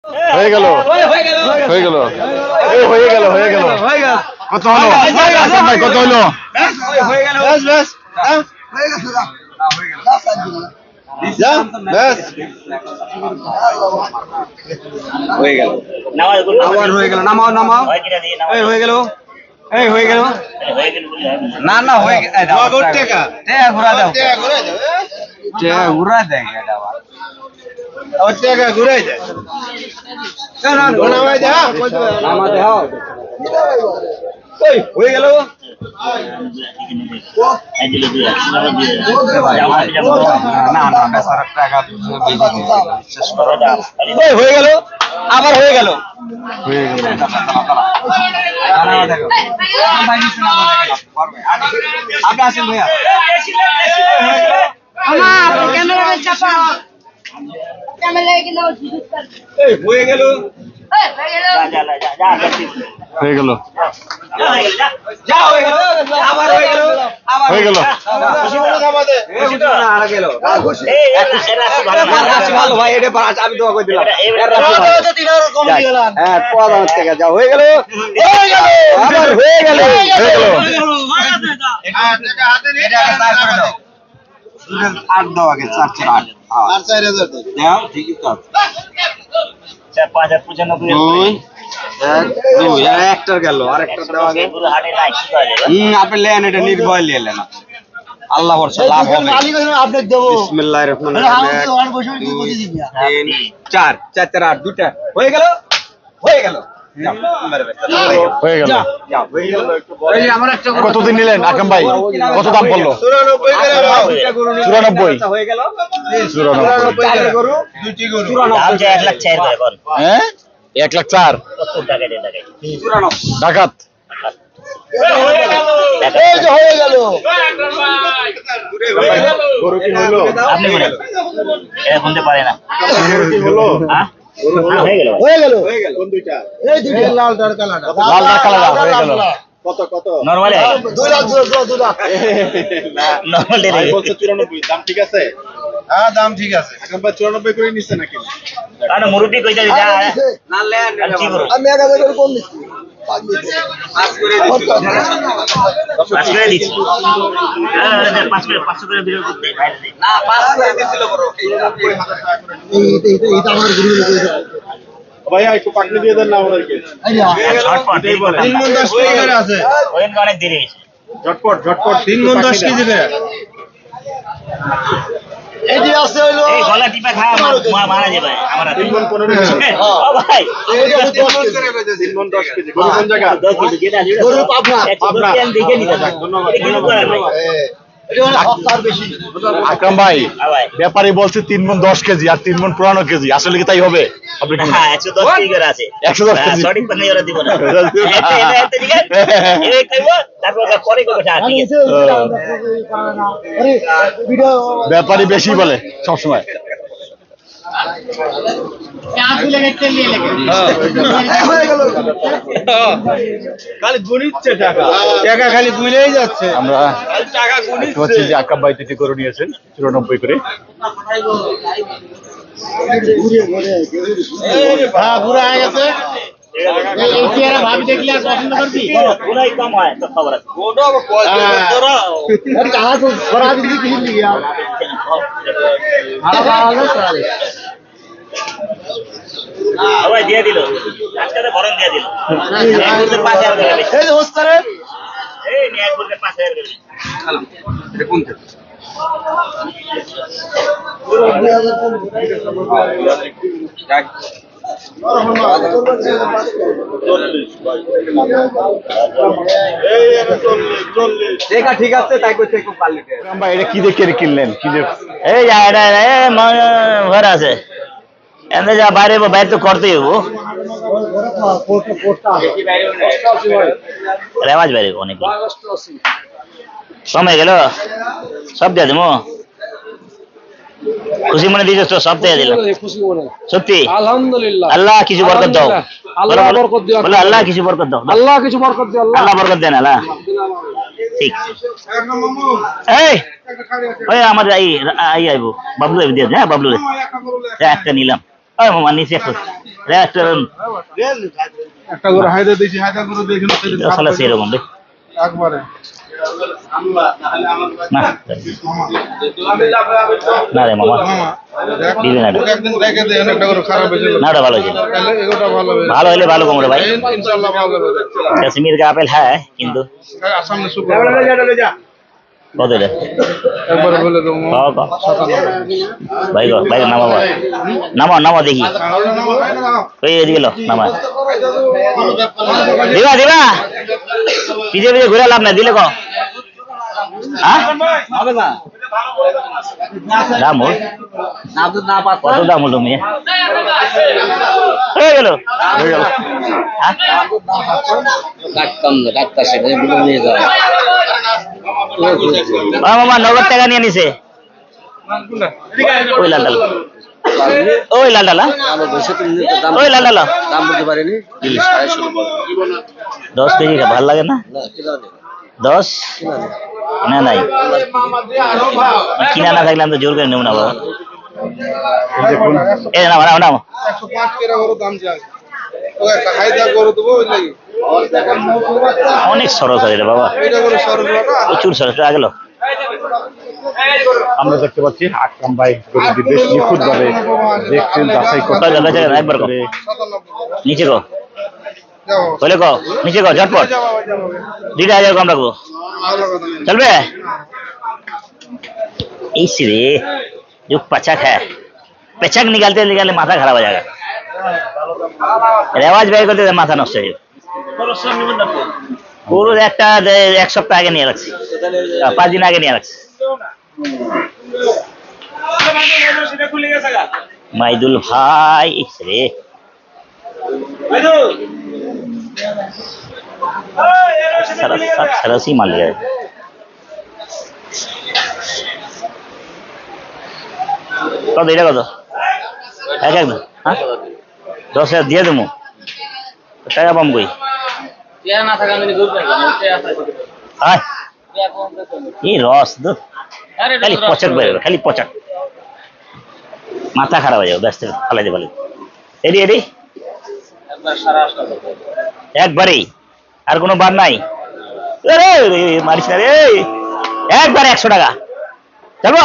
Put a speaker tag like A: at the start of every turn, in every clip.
A: হয়ে গেল হয়ে গেল হয়ে গেল হয়ে গেল কত হলো ভাই কত হলো
B: হয়ে গেল আবার হয়ে গেল নামাও নামাও এই হয়ে গেল এই হয়ে গেল না না হয়ে টাকা ঘুরা দাও টাকা ঘুরা দেয় এটা আবার আবার টাকা ঘুরাই দেয় না না নামাই দে নামা দে এই হয়ে গেল না না বেচার টাকা শেষ করো হয়ে গেল আবার হয়ে গেল আপনি আসেন ভাইয়া হয়ে গেল
A: হয়ে গেল
B: যা হয়ে গেল আবার হয়ে গেল আবার
A: হয়ে গেল
B: ভালো ভাই এটা আমি দোয়া করে দিলাম হ্যাঁ থেকে যা হয়ে গেল আবার হয়ে গেল আট দাও আগে 4 8 ঠিকই তো একটার গেল আরেকটা দেওয়া গেল আপনি লেন এটা নির্ভয় নিলেন না আল্লাহ ভরসা লাভ হবে বিসমিল্লাহির রহমানির রহিম 4 4 8 দুটা হয়ে গেল হয়ে গেল
A: হয়ে গেল কতদিন নিলেন আকরাম ভাই কত দাম পড়লো 94
B: হয়ে গেল
A: 94
B: গরু দুটি গরু
C: 1,04,000
A: হ্যাঁ 1,04,000 ডাকাত
B: হয়ে গেল
A: গরু কি হলো
C: আপনি বলেন এটা শুনতে পারে না
A: কি হলো
C: হয়ে গেল
B: হয়ে গেল কোন দুইটা
A: লাল ডার কালার হয়ে গেল
B: কত কত
C: নরমালি
B: 2 লাখ 2 লাখ
C: নরমালি
B: ভাই বলছে 94 দাম ঠিক আছে হ্যাঁ দাম ঠিক আছে এখন ভাই 94 করে নিচ্ছে নাকি
C: কারণ মুরুটি কইতা যা
B: না লেন
C: কি করো
B: আমি 1000 করে কম নিচ্ছি পাস করে দিচ্ছি
C: পাঁচ করে দিচ্ছি হ্যাঁ 500 করে ভিডিও করতে
B: না পাস করে দিছিল বড় এইটা আমার গুরু ভাইয়া একটু পাকনি দিয়ে দেন না আমাদেরকে
C: ঝটপট
B: 3 মণ 10 কেজি করে আছে
C: ওয়েন অনেক দেরি হয়েছে
B: ঝটপট ঝটপট 3 মণ 10 কেজি করে এই যে আছে হলো
C: এই গলা টিপা খায় মারা যাবে আমার
B: 3 মণ 15 কেজি
C: ও ভাই
B: এইটা 10 করে কইছে 3 মণ 10 কেজি গরু কোন জায়গা
C: 10 কেজি যেটা
B: গরু পাবনা
C: পাবনা দেখে নিতে
B: ধন্যবাদ
A: আকরাম ভাই ব্যাপারী বলছে 3 মণ 10 কেজি আর 3 মণ 15 কেজি আসলে কি তাই হবে আপনি
C: হ্যাঁ 110 কেজি করে আছে
A: 110 কেজি
C: সঠিক পানি ওরা দিব না এটা ঠিক আছে এই কইবো তারপর পরে কইবো ঠিক আছে
A: ব্যাপারী বেশি বলে সব সময়
B: খালি গুনিচ্ছে টাকা টাকা খালি গুনেই যাচ্ছে
A: আমরা
B: টাকা গুনিচ্ছে
A: হচ্ছে যে আকরাম ভাই তিনটি গরু নিয়েছেন 94 করে
B: হ্যাঁ পুরো হয়ে গেছে
C: ভাবি দেখলে আর পছন্দ করবি পুরাই কম হয় তো খবর আছে
B: ওটা তোরা আরে কাহা তো বড় আদমি কি লিয়া
C: সবাই দিয়ে দিল আজকে ভরণ দিয়ে দিল পাঁচ হাজার করে বেশি
B: এই যে হোস্টারে
C: এই নিয়ে করতে 5,000 করে বেশি
B: এটা কোন থেকে ঠিক আছে তাই করতে খুব ভালো
A: আকরাম ভাই এটা কি দেখে কিনলেন কি
C: এই ঘর আছে এনে যা বাইরে বাইরে তো করতেই হবো রেওয়াজ বাইরে অনেক সময় গেল সব দিয়ে দেবো খুশি মনে দিয়েছ তো সব দিয়ে দিলাম সত্যি
D: আলহামদুলিল্লাহ
C: আল্লাহ কিছু বরকত দাও
D: আল্লাহ বরকত দিও
C: বলে আল্লাহ কিছু বরকত দাও
D: আল্লাহ কিছু বরকত দিও
C: আল্লাহ বরকত দেন আল্লাহ ঠিক এই ওই আমার আই আইবো বাবলু দিয়ে দে হ্যাঁ বাবলু একটা নিলাম ওই মামা নিচে একটু রেস্টুরেন্ট
A: একটা করে হাইদা দিয়েছি, হাইদা করে দেখে
C: আসলে সেরকম রে
A: একবারে
C: না না রে মামা দিবে না রে।
A: একদিন দেখে দেখেন একটা করে খারাপ হয়েছে,
C: না ওটা ভালো ছিল
A: তাহলে এগুলোটা ভালো হবে,
C: ভালো হলে ভালো কম রে ভাই
A: ইনশাআল্লাহ ভালো হবে।
C: কাশ্মীর का আপেল है কিন্তু
A: সামনে শুক্র
C: কত রে
A: একবারে বলে দেবো
C: কও কও ভাই গো ভাই নামা ভাই নামা নামা দেখি ওই এদিকে লো নামা দিবা দিবা পিছে পিছে ঘুরে লাভ না দিলে কও হ্যাঁ
B: হবে না
C: দাম ওর
B: না তো না পাস
C: কত দাম হলো মেয়ে হয়ে গেল হ্যাঁ?
B: ডাক্তার ডাক্তার সেটা বলে নিয়ে যাও
C: ও মামা নগদ টাকা নিয়ে নিছে ওই লাল ডাল ওই লাল ডাল
B: আমার বসে তুমি দাম
C: ওই লাল ডাল
B: দাম বলতে পারিনি 250
C: 10 কেজি কা ভাল লাগে না
B: না কিলো নেই
C: 10 না নাই কিনা না থাকলে আমি তো জোর করে নেব না বাবা
A: দেখুন
C: এ না না না
A: 105 টাকা করে দাম চাই, ও একটা হাইদা করে দেবো ওই লাগি,
C: অনেক সরস আছে রে বাবা
A: এটা করে সরবরাহটা
C: প্রচুর সরস আগে লো
A: আমরা দেখতে পাচ্ছি আকরাম ভাই গরুটি বেশ নিখুঁত ভাবে দেখছেন, যাচাই
C: কোথায় যাবে জায়গা একবার কো
A: 97
C: নিচে কো
A: যাও
C: বলে কো নিচে কো ঝটপট
A: যাও
C: 2000 কম রাখবো
A: ভালো কথা নেই।
C: चल बे इसरे जो पचक है पेचक निकालते निकालते माथा खराब हो जाएगा रेवाज बेर करते माथा नष्ट হয়ে যাবে পুরো একটা এক সপ্তাহ আগে নিয়ে রাখছি 5 দিন আগে নিয়ে রাখছি মাইদুল ভাই ইসরে सरस ही मान लिया কত এটা কত এক একদম হ্যাঁ 10,000 দিয়ে দেবো টাকা পাম কই
B: না থাকা আমি দূর পাই
C: আয় এই রস দুধ খালি পচক বেরোবে খালি পচক মাথা খারাপ হয়ে যাবে ব্যস্ত ফালাই দিয়ে এডি এডি
B: একবার সারা আসটা
C: একবারেই আর কোনো বার নাই মারিস না রে একবার 100 টাকা যাবো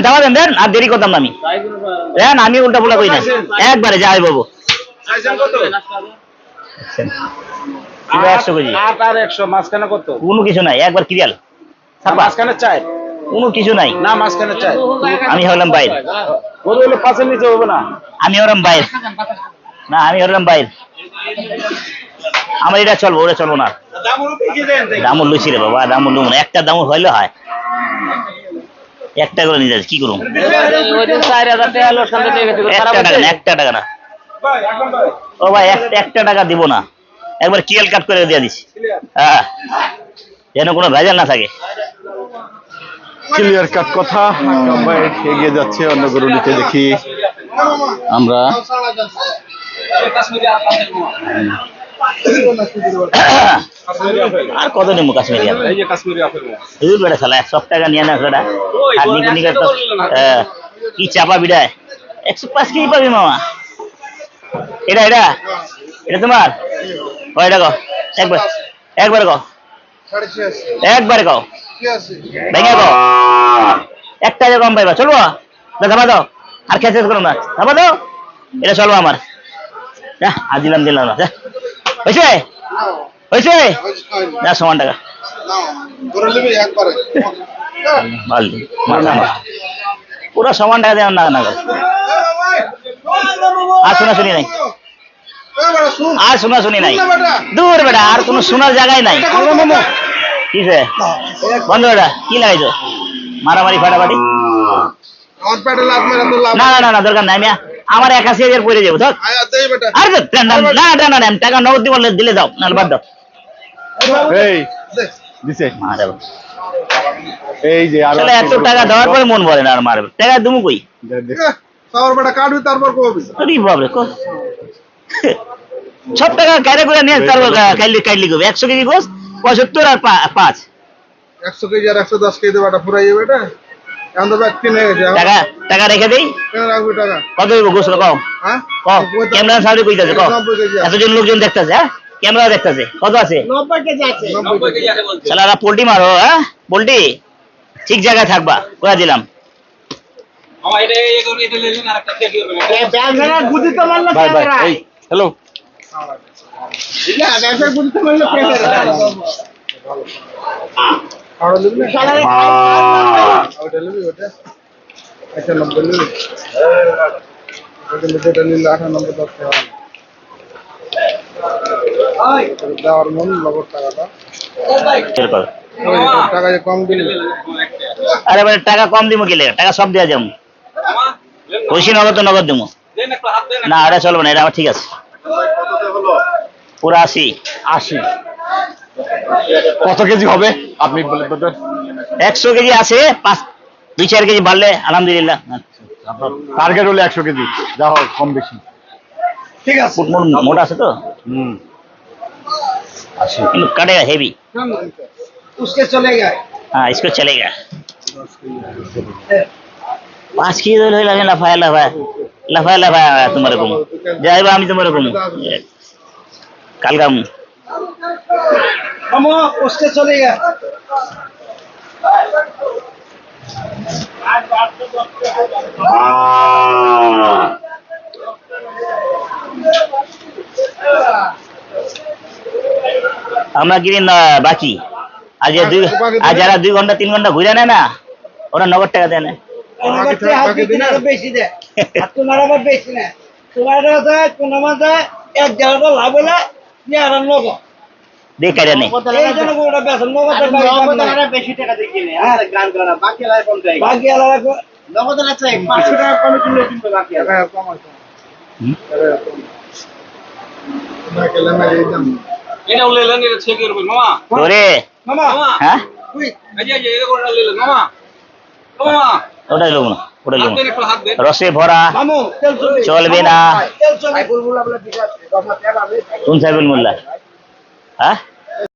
C: দাম দেন দেন আর দেরি করতাম না আমি দেন আমি উল্টা পুল্টা করি না একবারে যাই বাবু 100 কেজি
D: 8 আর 100 মাঝখানে কত?
C: কোনো কিছু নাই একবার ক্লিয়ার
D: মাঝখানে চাই
C: কোনো কিছু নাই
D: না, মাঝখানে চাই।
C: আমি হলাম বাইর
D: গরু হলে পাঁচের নিচে হবে না।
C: আমি হলাম বাইর না আমি হলাম বাইর আমার এটা চলবো ওটা চলবো না দামুর লুচি রে বাবা দামুর লুম না একটা দামুর হইলে হয় একটা করে নিয়ে যাচ্ছি কি করুন
B: ওই দিন 4000 টাকা লোক সামনে দিয়ে গেছে
C: একটা টাকা না ও ভাই একটা টাকা দিব না একবার কিএল কাট করে দিয়ে দিছি হ্যাঁ যেন কোনো ভেজাল না থাকে
A: ক্লিয়ার কাট কথা। আকরাম ভাই এগিয়ে যাচ্ছে, অন্য গরু নিতে দেখি আমরা।
C: আর কত নেবো কাশ্মীরি আপেল?
D: এই যে কাশ্মীরি আপেল।
C: হুজুর বেটা শালা 100 টাকা নিয়ে না সেটা আর নিকো নিকো তো কি চাপা বিড়ায় 105 কেজি পাবি মামা এটা এটা এটা তোমার ওই দেখো একবার কও একবারে কও ভেঙে কও একটা যে কম পাইবা চলবো ধাবা দাও আর খেতে করো না ধাবা দাও এটা চলবো আমার আর দিলাম না হয়েছে হয়েছে না সমান টাকা পুরো সমান টাকা দেওয়ার না করে আর শোনাশুনি নাই আর শোনাশুনি নাই দূর বেটা আর কোনো শোনার জায়গায় নাই কিসে বন্ধ বেটা কি লাগাইছো মারামারি ফাটাফাটি না না না না দরকার নাই মিয়া আমার 81,000 পড়ে যাবো ধর আর না টাকা নগদ দিব দিলে যাও নাহলে বাদ দাও
A: এই দিছে
C: মারে
A: এই যে আর
C: এত টাকা দেওয়ার পরে মন ভরে না আর মারবে টাকা দুমু কই
A: তারপর কবি
C: আরে বাবরে কো সব টাকা কারে করে নিয়ে তারপর কাইলি কবি 100 কেজি গোস 75 আর 5
A: 100 কেজি আর 110 কেজি দেবাটা পুরাই যাবে এটা এখন তো ব্যাগ কিনে গেছে
C: টাকা টাকা রেখে দেই
A: কেন রাখবি টাকা
C: কত হইব গোসল কও
A: হ্যাঁ
C: কও ক্যামেরা সামনে কইতাছে কও
A: 90 কেজি আছে।
C: এতজন লোকজন দেখতাছে হ্যাঁ ক্যামেরা দেখতাছে কত আছে
A: 90 কেজি আছে
C: শালারা পোল্টি মারো হ্যাঁ পোল্টি ঠিক জায়গায় থাকবা কইয়া দিলাম
A: ভাই ভাই এই হ্যালো দেওয়ার মন নগদ টাকাটা
C: বের কর।
A: টাকা যে কম দিলে
C: আরে ভাই টাকা কম দিমু কি লাগে টাকা সব দেয়া যাবো খুশি নগদ তো নগদ দিমু না এটা চলবে না এটা আমার ঠিক আছে পুরো 80
A: 80 কত কেজি হবে আপনি বলে তো
C: 100 কেজি আছে 2-4 কেজি বাড়লে আলহামদুলিল্লাহ
A: টার্গেট হলো 100 কেজি যা হোক কম বেশি ঠিক আছে
C: ফুট মোটা আছে তো
A: হুম 80
C: কিন্তু কাটেगा हेवी
B: उसके चलेगा
C: हाँ इसको चलेगा 5 केजी तो लगे लफाया लफाया तुम्हारे को जाएगा আমি তোমার को কাল কাম
B: हम उसके चलेगा
C: আমরা কিনে বাকি আজ যারা 2 ঘন্টা 3 ঘন্টা ঘুরে নেয় না ওরা নগদ টাকা দেয় না
B: বেশি দেয় আর তোমার আবার বেশি না তোমার কোনো মাসে 1,000 লাভ হলে
C: দেখ কাজে নেই
B: এই জন্য ওটা বেতন বেশি টাকা দিয়ে কিনে গ্রাম করা বাকি আলাদা কম যায় বাকি আলাদা নগদ আছে 500 টাকা কমে কিনলে কিন্তু বাকি আছে কম আছে না কেলে না এই দাম
D: এটা উল্লেলেন এটা চেক করবেন মামা
C: ওরে
B: মামা
C: হ্যাঁ
B: উই
D: এই যে এটা করে উল্লেলেন মামা মামা
C: ওটাই লোক না ওটাই লোক
D: হাত দেন একটু হাত দেন
C: রসে ভরা
B: মামু তেল
C: চলবে না
B: তেল চলবে বুলবুল বলে ঠিক আছে কথা তেল হবে
C: কোন সাইবুল মোল্লা হ্যাঁ